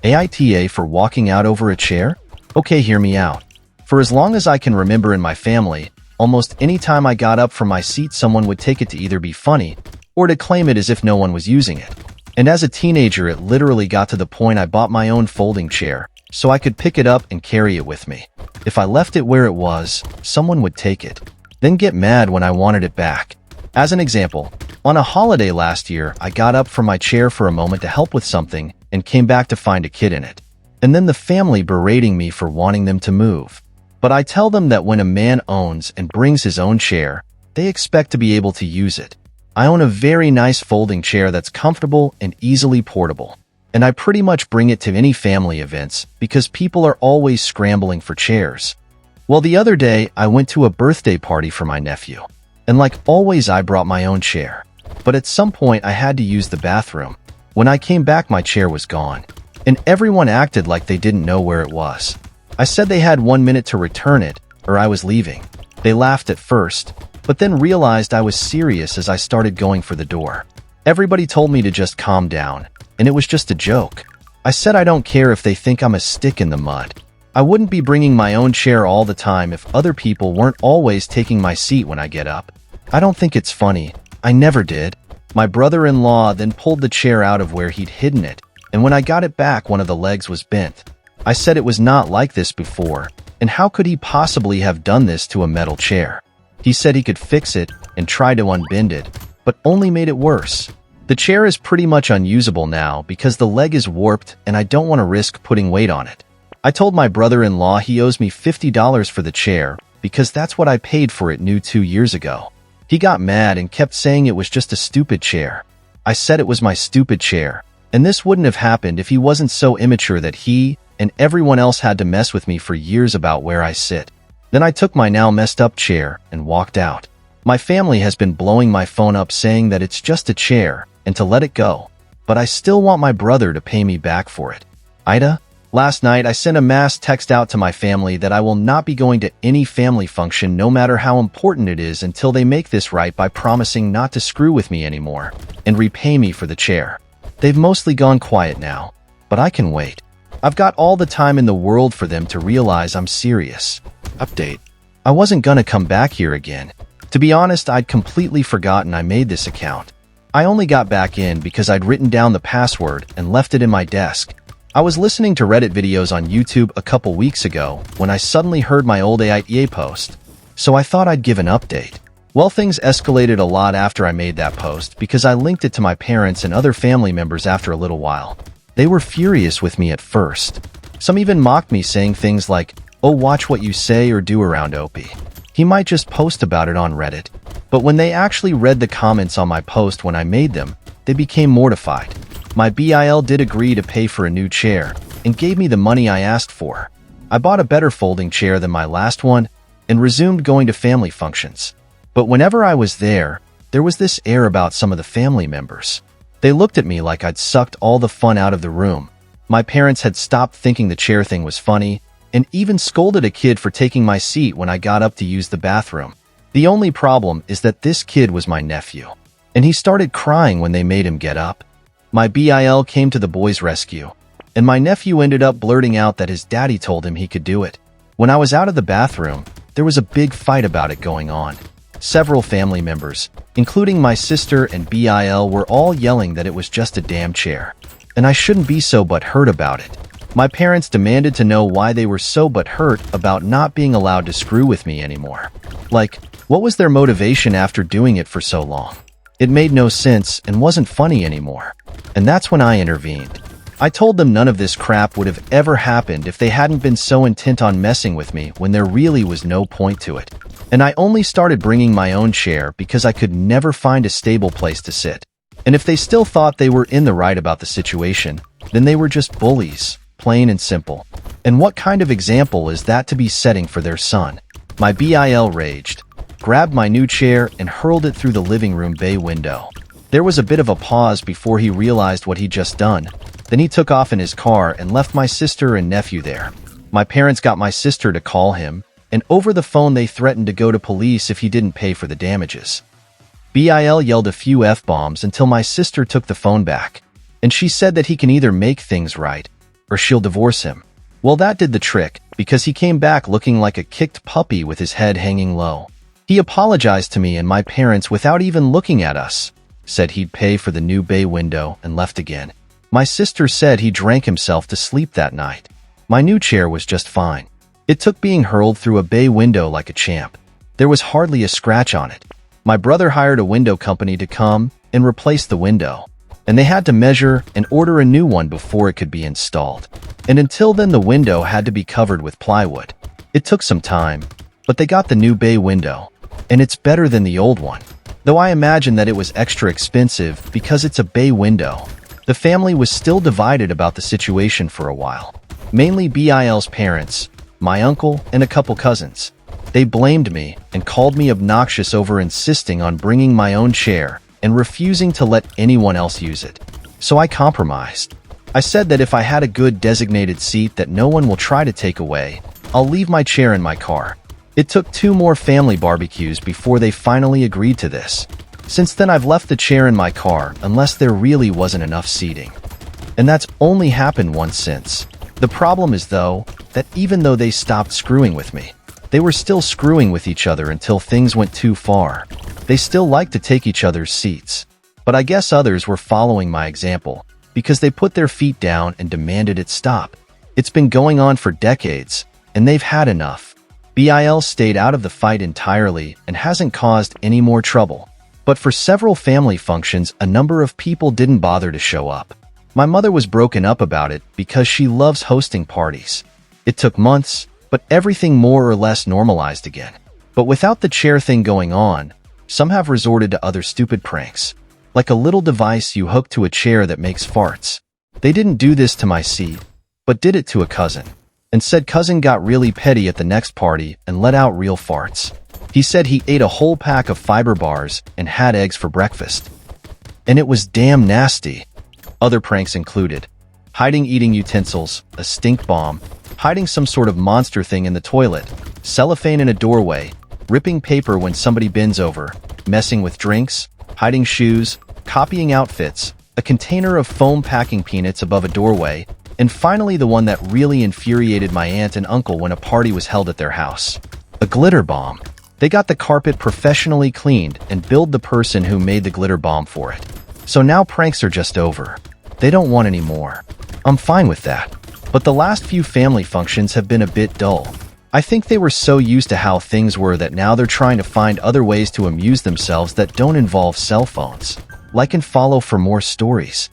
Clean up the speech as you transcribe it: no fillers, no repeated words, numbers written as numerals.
AITA for walking out over a chair? Okay, hear me out. For as long as I can remember in my family, almost any time I got up from my seat, someone would take it to either be funny or to claim it as if no one was using it. And as a teenager, it literally got to the point I bought my own folding chair so I could pick it up and carry it with me. If I left it where it was, someone would take it, then get mad when I wanted it back. As an example, on a holiday last year, I got up from my chair for a moment to help with something and came back to find a kid in it. And then the family berating me for wanting them to move. But I tell them that when a man owns and brings his own chair, they expect to be able to use it. I own a very nice folding chair that's comfortable and easily portable. And I pretty much bring it to any family events because people are always scrambling for chairs. Well, the other day, I went to a birthday party for my nephew. And like always, I brought my own chair. But at some point, I had to use the bathroom. When I came back, my chair was gone. And everyone acted like they didn't know where it was. I said they had 1 minute to return it, or I was leaving. They laughed at first, but then realized I was serious as I started going for the door. Everybody told me to just calm down, and it was just a joke. I said I don't care if they think I'm a stick in the mud. I wouldn't be bringing my own chair all the time if other people weren't always taking my seat when I get up. I don't think it's funny. I never did. My brother-in-law then pulled the chair out of where he'd hidden it, and when I got it back, one of the legs was bent. I said it was not like this before, and how could he possibly have done this to a metal chair? He said he could fix it and try to unbend it, but only made it worse. The chair is pretty much unusable now because the leg is warped and I don't want to risk putting weight on it. I told my brother-in-law he owes me $50 for the chair because that's what I paid for it new 2 years ago. He got mad and kept saying it was just a stupid chair. I said it was my stupid chair, and this wouldn't have happened if he wasn't so immature that he and everyone else had to mess with me for years about where I sit. Then I took my now messed up chair and walked out. My family has been blowing my phone up saying that it's just a chair and to let it go, but I still want my brother to pay me back for it. AITA? Last night, I sent a mass text out to my family that I will not be going to any family function no matter how important it is until they make this right by promising not to screw with me anymore and repay me for the chair. They've mostly gone quiet now, but I can wait. I've got all the time in the world for them to realize I'm serious. Update. I wasn't gonna come back here again. To be honest, I'd completely forgotten I made this account. I only got back in because I'd written down the password and left it in my desk. I was listening to Reddit videos on YouTube a couple weeks ago when I suddenly heard my old AITA post, so I thought I'd give an update. Well, things escalated a lot after I made that post because I linked it to my parents and other family members after a little while. They were furious with me at first. Some even mocked me, saying things like, "Oh, watch what you say or do around Opie. He might just post about it on Reddit." But when they actually read the comments on my post when I made them, they became mortified. My BIL did agree to pay for a new chair and gave me the money I asked for. I bought a better folding chair than my last one and resumed going to family functions. But whenever I was there was this air about some of the family members. They looked at me like I'd sucked all the fun out of the room. My parents had stopped thinking the chair thing was funny and even scolded a kid for taking my seat when I got up to use the bathroom. The only problem is that this kid was my nephew, and he started crying when they made him get up. My BIL came to the boy's rescue, and my nephew ended up blurting out that his daddy told him he could do it. When I was out of the bathroom, there was a big fight about it going on. Several family members, including my sister and BIL, were all yelling that it was just a damn chair, and I shouldn't be so butthurt about it. My parents demanded to know why they were so butthurt about not being allowed to screw with me anymore. Like, what was their motivation after doing it for so long? It made no sense and wasn't funny anymore. And that's when I intervened. I told them none of this crap would have ever happened if they hadn't been so intent on messing with me when there really was no point to it. And I only started bringing my own chair because I could never find a stable place to sit. And if they still thought they were in the right about the situation, then they were just bullies, plain and simple. And what kind of example is that to be setting for their son? My BIL raged, grabbed my new chair, and hurled it through the living room bay window. There was a bit of a pause before he realized what he'd just done. Then he took off in his car and left my sister and nephew there. My parents got my sister to call him, and over the phone they threatened to go to police if he didn't pay for the damages. BIL yelled a few F-bombs until my sister took the phone back, and she said that he can either make things right or she'll divorce him. Well, that did the trick, because he came back looking like a kicked puppy with his head hanging low. He apologized to me and my parents without even looking at us, said he'd pay for the new bay window, and left again. My sister said he drank himself to sleep that night. My new chair was just fine. It took being hurled through a bay window like a champ. There was hardly a scratch on it. My brother hired a window company to come and replace the window, and they had to measure and order a new one before it could be installed. And until then, the window had to be covered with plywood. It took some time, but they got the new bay window, and it's better than the old one. Though I imagine that it was extra expensive because it's a bay window. The family was still divided about the situation for a while. Mainly Bill's parents, my uncle, and a couple cousins. They blamed me and called me obnoxious over insisting on bringing my own chair and refusing to let anyone else use it. So I compromised. I said that if I had a good designated seat that no one will try to take away, I'll leave my chair in my car. It took 2 more family barbecues before they finally agreed to this. Since then, I've left the chair in my car unless there really wasn't enough seating. And that's only happened once since. The problem is, though, that even though they stopped screwing with me, they were still screwing with each other until things went too far. They still like to take each other's seats. But I guess others were following my example, because they put their feet down and demanded it stop. It's been going on for decades, and they've had enough. Bill stayed out of the fight entirely and hasn't caused any more trouble. But for several family functions, a number of people didn't bother to show up. My mother was broken up about it because she loves hosting parties. It took months, but everything more or less normalized again. But without the chair thing going on, some have resorted to other stupid pranks, like a little device you hook to a chair that makes farts. They didn't do this to my seat, but did it to a cousin, and said cousin got really petty at the next party and let out real farts. He said he ate a whole pack of fiber bars and had eggs for breakfast. And it was damn nasty. Other pranks included hiding eating utensils, a stink bomb, hiding some sort of monster thing in the toilet, cellophane in a doorway, ripping paper when somebody bends over, messing with drinks, hiding shoes, copying outfits, a container of foam packing peanuts above a doorway, and finally the one that really infuriated my aunt and uncle when a party was held at their house. A glitter bomb. They got the carpet professionally cleaned and billed the person who made the glitter bomb for it. So now pranks are just over. They don't want any more. I'm fine with that. But the last few family functions have been a bit dull. I think they were so used to how things were that now they're trying to find other ways to amuse themselves that don't involve cell phones. Like and follow for more stories.